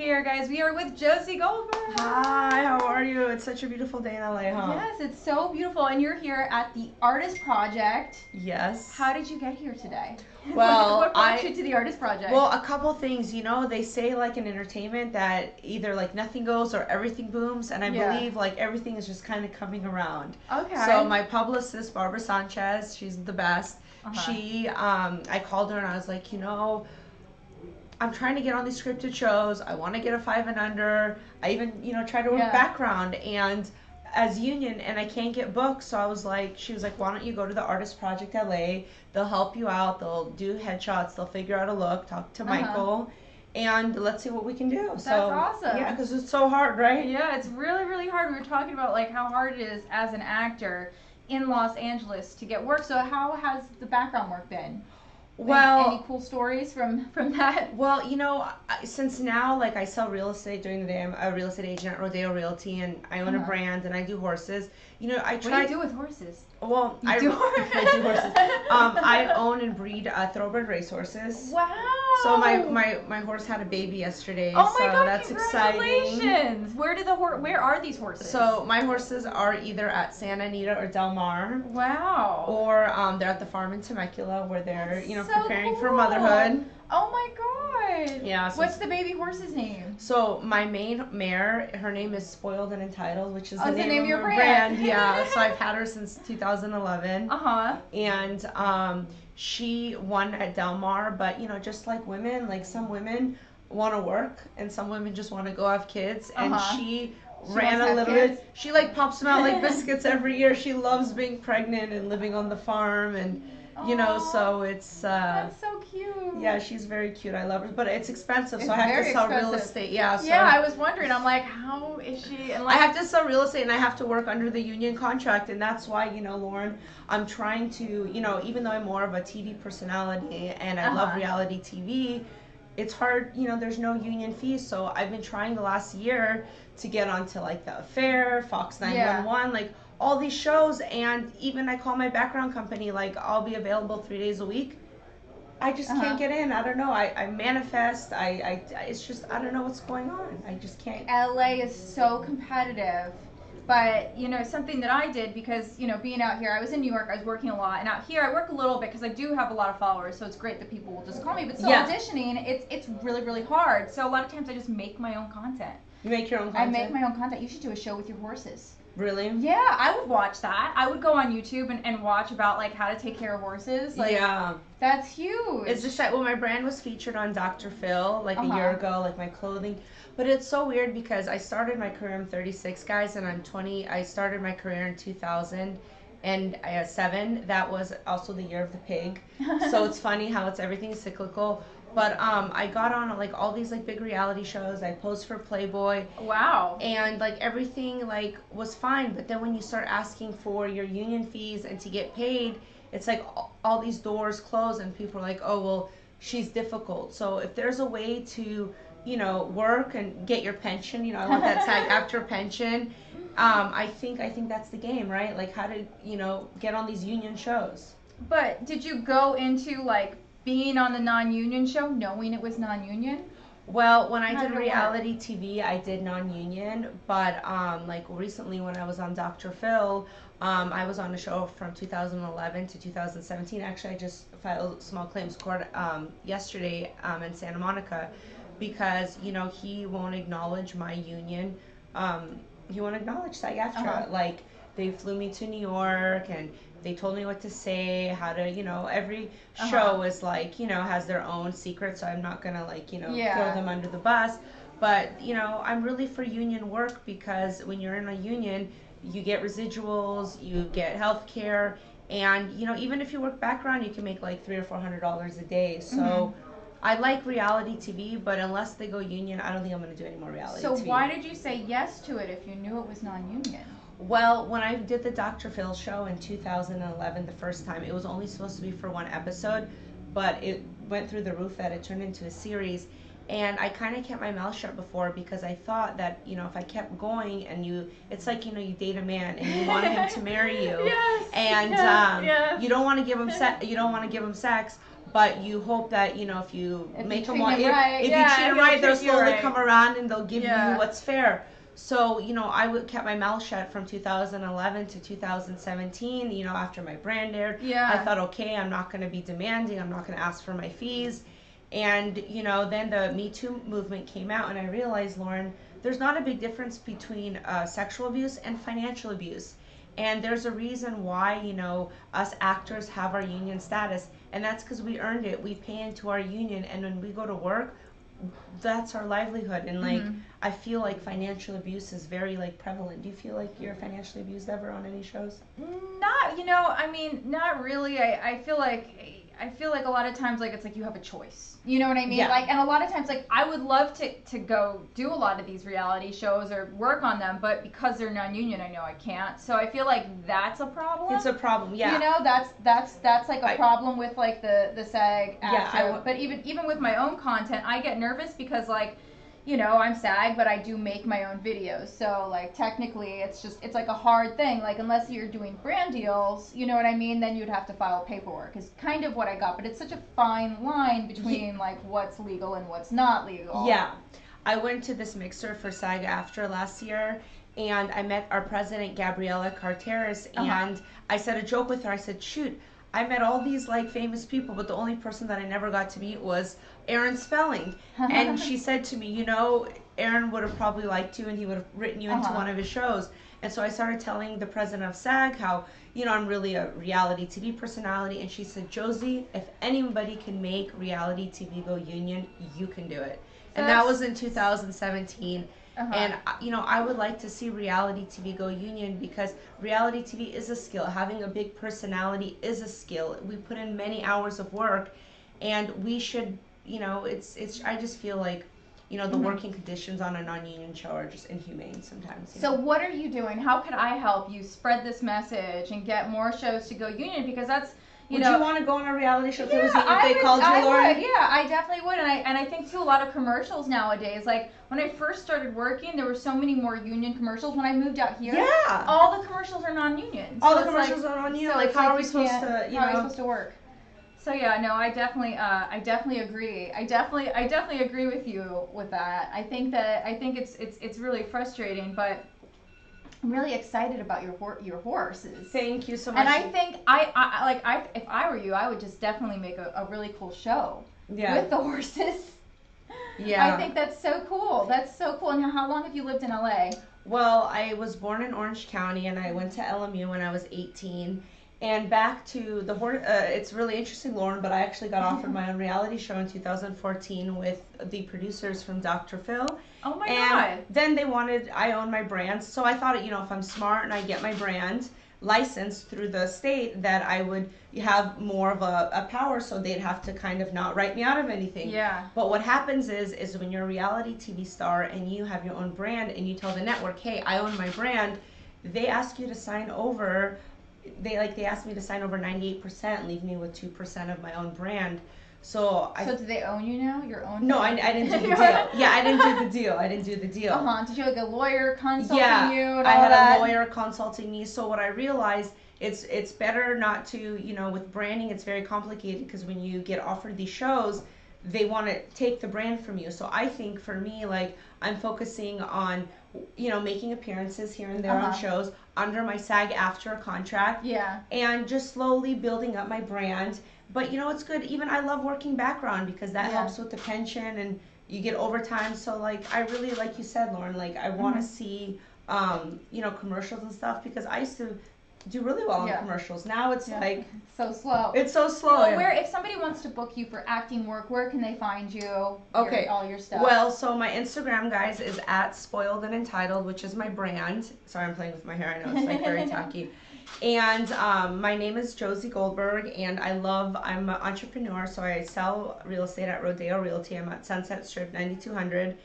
here, guys. We are with Josie Goldberg. Hi, how are you? It's such a beautiful day in LA, huh? Yes, it's so beautiful. And you're here at the Artist Project. Yes. How did you get here today? Well, what brought you to the Artist Project? Well, a couple things. You know, they say like in entertainment that either like nothing goes or everything booms, and I believe like everything is just kind of coming around. Okay. So my publicist, Barbara Sanchez, she's the best. She, I called her and I was like, you know, I'm trying to get on these scripted shows. I want to get a 5 and under. I even, you know, try to work background and as union, and I can't get booked. So I was like, she was like, why don't you go to the Artist Project LA? They'll help you out. They'll do headshots. They'll figure out a look. Talk to Michael, and let's see what we can do. That's awesome. Yeah, because it's so hard, right? Yeah, it's really, really hard. We were talking about like how hard it is as an actor in Los Angeles to get work. So how has the background work been? Well, any cool stories from that? Well, you know, since now, like, I sell real estate during the day. I'm a real estate agent at Rodeo Realty, and I own a brand, and I do horses. You know, I try. What do you do with horses? Well, I do horses. I own and breed thoroughbred racehorses. Wow. So my horse had a baby yesterday. Oh my so God! That's Congratulations. exciting. Where are these horses? So my horses are either at Santa Anita or Del Mar. Wow. Or they're at the farm in Temecula where they're preparing for cool. motherhood. Oh my God. Yeah. So what's the baby horse's name? So my main mare, her name is Spoiled and Entitled, which is the name of your brand. Yeah. So I've had her since 2011. And she won at Del Mar, but you know, just like women, like some women want to work and some women just want to go have kids, and she ran a little bit. She like pops them out like biscuits every year. She loves being pregnant and living on the farm, and you know, so it's that's so cute. Yeah, she's very cute. I love her, but it's expensive, so I have to sell real estate. Yeah, so I was wondering. I'm like, how is she? And like, I have to sell real estate, and I have to work under the union contract, and that's why, you know, Lauren, I'm trying to, you know, even though I'm more of a TV personality and I love reality TV, it's hard, you know, there's no union fees, so I've been trying the last year to get onto like The Affair, Fox 911, like all these shows, and even I call my background company, like I'll be available 3 days a week. I just can't get in. I don't know. I manifest. It's just, I don't know what's going on. I just can't. LA is so competitive. But, you know, something that I did because, you know, being out here, I was in New York, I was working a lot. And out here, I work a little bit because I do have a lot of followers. So it's great that people will just call me. But still, auditioning, it's really, really hard. So a lot of times I just make my own content. You make your own content? I make my own content. You should do a show with your horses. Really? Yeah, I would watch that. I would go on YouTube and watch about like how to take care of horses. Like, that's huge. It's just that, well, my brand was featured on Dr. Phil like a year ago, like my clothing. But it's so weird because I started my career, I'm 36, guys, and I'm 20. I started my career in 2000. And I had 7. That was also the year of the pig. So it's funny how everything's cyclical. But I got on like all these like big reality shows. I posed for Playboy. Wow. And like everything like was fine. But then when you start asking for your union fees and to get paid, it's like all these doors close and people are like, oh, well, she's difficult. So if there's a way to, you know, work and get your pension, you know, I want that SAG after pension. I think that's the game, right? Like how to, you know, get on these union shows. But did you go into like being on the non-union show knowing it was non-union? Well, when I did reality TV, I did non-union, but like recently when I was on Dr. Phil, I was on a show from 2011 to 2017. Actually, I just filed small claims court yesterday in Santa Monica because, you know, he won't acknowledge my union. He won't acknowledge SAG-AFTRA. Like, they flew me to New York and they told me what to say, how to, you know, every show is like, you know, has their own secrets, so I'm not going to like, you know, throw them under the bus. But, you know, I'm really for union work because when you're in a union, you get residuals, you get health care, and, you know, even if you work background, you can make like $300 or $400 a day. So I like reality TV, but unless they go union, I don't think I'm going to do any more reality TV. So why did you say yes to it if you knew it was non-union? Well, when I did the Dr. Phil show in 2011 the first time, it was only supposed to be for 1 episode, but it went through the roof that it turned into a series. And I kind of kept my mouth shut before because I thought that, you know, if I kept going and it's like, you know, you date a man and you want him to marry you, and you don't want to give him sex, but you hope that, you know, if you If make you them treat want, him right, if yeah, you treat them he'll right, they'll treat you slowly right. come around and they'll give Yeah. you what's fair. So, you know, kept my mouth shut from 2011 to 2017, you know, after my brand aired. Yeah. I thought, okay, I'm not going to be demanding, I'm not going to ask for my fees. And, you know, then the Me Too movement came out, and I realized, Lauren, there's not a big difference between sexual abuse and financial abuse. And there's a reason why, you know, us actors have our union status, and that's because we earned it. We pay into our union, and when we go to work, that's our livelihood. And like, I feel like financial abuse is very like prevalent. Do you feel like you're financially abused ever on any shows? Not, you know, I mean, not really. I feel like a lot of times, like, it's like you have a choice. You know what I mean? Yeah. Like, and a lot of times, like, I would love to go do a lot of these reality shows or work on them, but because they're non-union, I know I can't. So I feel like that's a problem. It's a problem, yeah. You know, that's like a problem with like the SAG actor. Yeah, but even with my own content, I get nervous because, like, you know, I'm SAG, but I do make my own videos. So, like, technically, it's like a hard thing. Like, unless you're doing brand deals, you know what I mean, then you'd have to file paperwork, is kind of what I got. But it's such a fine line between, like, what's legal and what's not legal. Yeah. I went to this mixer for SAG-AFTRA last year, and I met our president, Gabriela Carteris, and I said a joke with her. I said, shoot, I met all these, like, famous people, but the only person that I never got to meet was Aaron Spelling. And she said to me, you know, Aaron would have probably liked you, and he would have written you into one of his shows. And so I started telling the president of SAG how, you know, I'm really a reality TV personality. And she said, Josie, if anybody can make reality TV go union, you can do it. And that was in 2017. And, you know, I would like to see reality TV go union, because reality TV is a skill. Having a big personality is a skill. We put in many hours of work, and we should, you know, I just feel like, you know, the working conditions on a non-union show are just inhumane sometimes. So what are you doing? How can I help you spread this message and get more shows to go union? Because that's, Would you want to go on a reality show if they called you, I Lauren? would, yeah, I definitely would. And I think, too, a lot of commercials nowadays, like, when I first started working, there were so many more union commercials. When I moved out here, all the commercials are non-union. All the commercials are non-union. So like, how are we supposed to, you know? How are we supposed to work? So yeah, no, I definitely agree. I definitely agree with you with that. I think it's really frustrating, but I'm really excited about your horses. Thank you so much. And I think if I were you, I would just definitely make a really cool show with the horses. Yeah. I think that's so cool. That's so cool. And how long have you lived in LA? Well, I was born in Orange County, and I went to LMU when I was 18. And back to the horse, it's really interesting, Lauren, but I actually got offered my own reality show in 2014 with the producers from Dr. Phil. Oh my God. Then I own my brand. So I thought, you know, if I'm smart and I get my brand licensed through the state, that I would have more of a power, so they'd have to kind of not write me out of anything. Yeah. But what happens is when you're a reality TV star and you have your own brand and you tell the network, hey, I own my brand, they ask you to sign over. They asked me to sign over 98%, leave me with 2% of my own brand. So do they own you now? Your own? No, I didn't do the deal. Yeah, I didn't do the deal. Did you have like a lawyer consulting you? And I all had that? a lawyer consulting me. So what I realized, it's better not to, you know, with branding, it's very complicated, because when you get offered these shows, they want to take the brand from you. So I think for me, like, I'm focusing on, you know, making appearances here and there on shows under my SAG-AFTRA contract. Yeah. And just slowly building up my brand. But, you know, it's good. Even I love working background, because that helps with the pension, and you get overtime. So, like, I really, like you said, Lauren, like, I want to see, you know, commercials and stuff, because I used to do really well in commercials. Now it's like so slow. It's so slow. Well, if somebody wants to book you for acting work, where can they find you? All your stuff. Well, so my Instagram, guys, is @spoiledandentitled, which is my brand. Sorry, I'm playing with my hair. I know it's like very tacky. And my name is Josie Goldberg, and I'm an entrepreneur, so I sell real estate at Rodeo Realty. I'm at Sunset Strip 9200.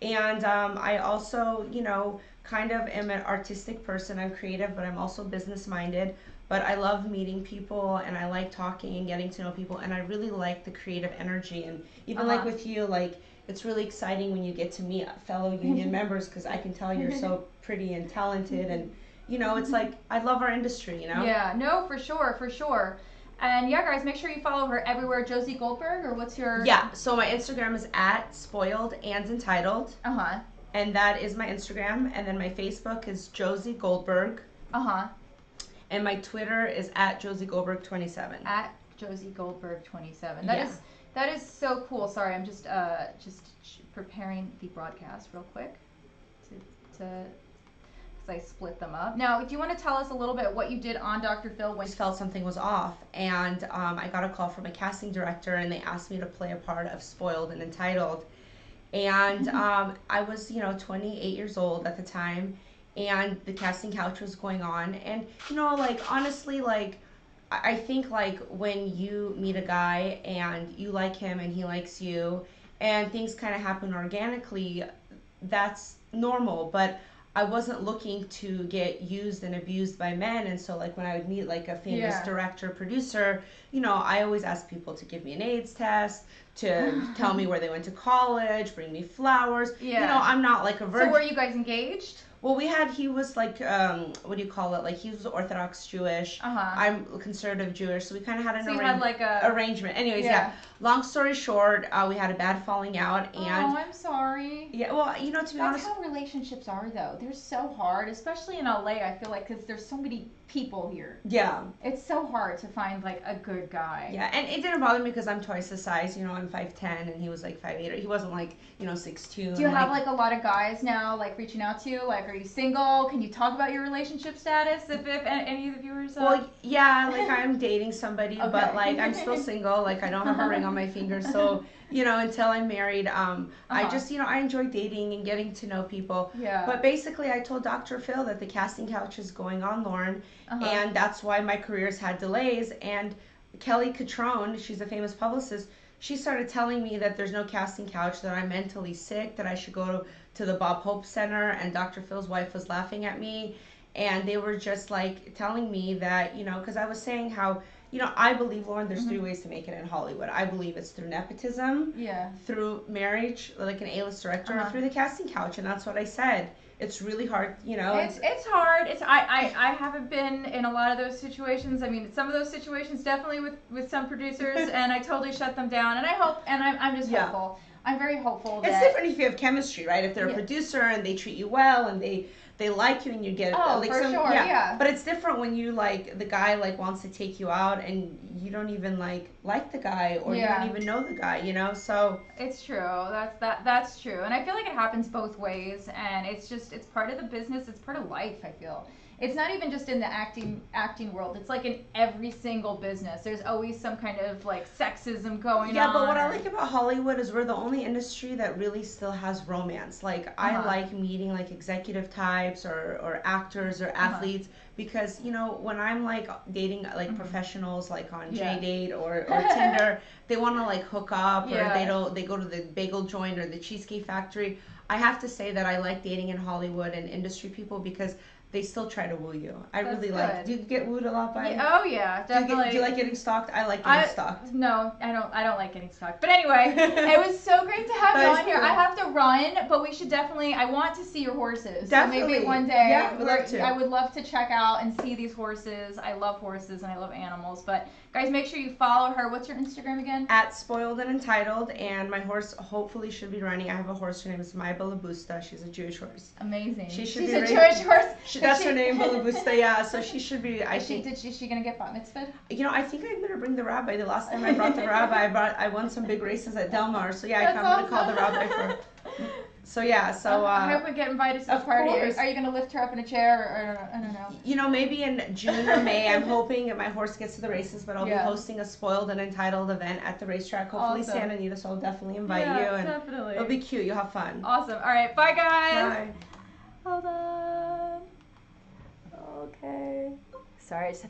And I also, you know, kind of am an artistic person. I'm creative, but I'm also business minded. But I love meeting people, and I like talking and getting to know people, and I really like the creative energy. And even like with you, like, it's really exciting when you get to meet fellow union members, because I can tell you're so pretty and talented, and, you know, it's like, I love our industry, you know? Yeah, no, for sure. And yeah, guys, make sure you follow her everywhere. Josie Goldberg, or what's your? Yeah. So my Instagram is at spoiled and entitled. Uh-huh. And that is my Instagram. And then my Facebook is Josie Goldberg. Uh-huh. And my Twitter is at Josie Goldberg 27. At Josie Goldberg 27. Yeah. That is so cool. Sorry, I'm just preparing the broadcast real quick to I split them up. Now, do you want to tell us a little bit what you did on Dr. Phil when I felt something was off, and I got a call from a casting director, and they asked me to play a part of Spoiled and Entitled. And I was, 28 years old at the time, and the casting couch was going on. And, honestly, I think, when you meet a guy and you like him and he likes you, and things kind of happen organically, that's normal. But I wasn't looking to get used and abused by men, and so when I would meet a famous director, producer, I always ask people to give me an AIDS test, to tell me where they went to college, bring me flowers. Yeah. I'm not a virgin. So were you guys engaged? Well, he was what do you call it? He was Orthodox Jewish. I'm conservative Jewish, so we kind of had an arrangement. Anyways, yeah. Long story short, we had a bad falling out, and I'm sorry. Yeah, well, to be honest, that's how relationships are, though. They're so hard, especially in LA. I feel because there's so many people here. Yeah. It's so hard to find a good guy. Yeah, and it didn't bother me because I'm twice the size. I'm 5'10", and he was 5'8". He wasn't 6'2". Do you have a lot of guys now reaching out to you? Are you single? Can you talk about your relationship status if any of the viewers? Well, yeah, I'm dating somebody, okay. But I'm still single. I don't have a ring on my finger, so until I'm married, I just I enjoy dating and getting to know people. Yeah. But basically, I told Dr. Phil that the casting couch is going on, Lauren, and that's why my career's had delays. And Kelly Catrone, she's a famous publicist, she started telling me that there's no casting couch, that I'm mentally sick, that I should go to the Bob Hope Center, and Dr. Phil's wife was laughing at me, and they were just telling me that, because I was saying how, I believe, Lauren, there's three ways to make it in Hollywood. I believe it's through nepotism, through marriage, an A-list director, or through the casting couch, and that's what I said. It's really hard, It's hard. I haven't been in a lot of those situations. I mean, some of those situations definitely with some producers, and I totally shut them down. And I hope, and I'm just hopeful. I'm very hopeful that it's different if you have chemistry, right? If they're a producer and they treat you well and they like you and you get for sure, yeah. But it's different when you the guy wants to take you out and you don't even like the guy, or you don't even know the guy, so it's true. That's true. And I feel it happens both ways, and it's part of the business, it's part of life, I feel. It's not even just in the acting world. It's in every single business. There's always some kind of sexism going on. Yeah, but what I like about Hollywood is we're the only industry that really still has romance. I like meeting executive types or actors or athletes, because when I'm dating professionals on JDate or Tinder, they want to hook up, or they go to the bagel joint or the Cheesecake Factory. I have to say that I like dating in Hollywood and industry people because they still try to woo you. That's really good. Do you get wooed a lot by? Oh yeah, definitely. Do you like getting stalked? I like getting stalked. No, I don't like getting stalked. But anyway, it was so great to have you on here. I have to run, but we should definitely. I want to see your horses. Definitely. So maybe one day. Yeah, we'd love to. I would love to check out and see these horses. I love horses and I love animals. But guys, make sure you follow her. What's your Instagram again? At Spoiled and Entitled, and my horse hopefully should be running. I have a horse. Her name is Maya Balabusta. She's a Jewish horse. Amazing. She's a Jewish horse. That's her name, Balabusta. Yeah, so she should be. Is she gonna get bat mitzvah? I think I'm gonna bring the rabbi. The last time I brought the rabbi, I won some big races at Del Mar. So yeah, I'm gonna call the rabbi for. So yeah, I hope we get invited to the party. Course. Are you gonna lift her up in a chair, or I don't know? Maybe in June or May. I'm hoping that my horse gets to the races, but I'll be hosting a Spoiled and Entitled event at the racetrack. Hopefully, awesome. Santa Anita, so I'll definitely invite you. And definitely. It'll be cute. You'll have fun. Awesome. All right, bye guys. Bye. Hold on. Okay. Sorry, I just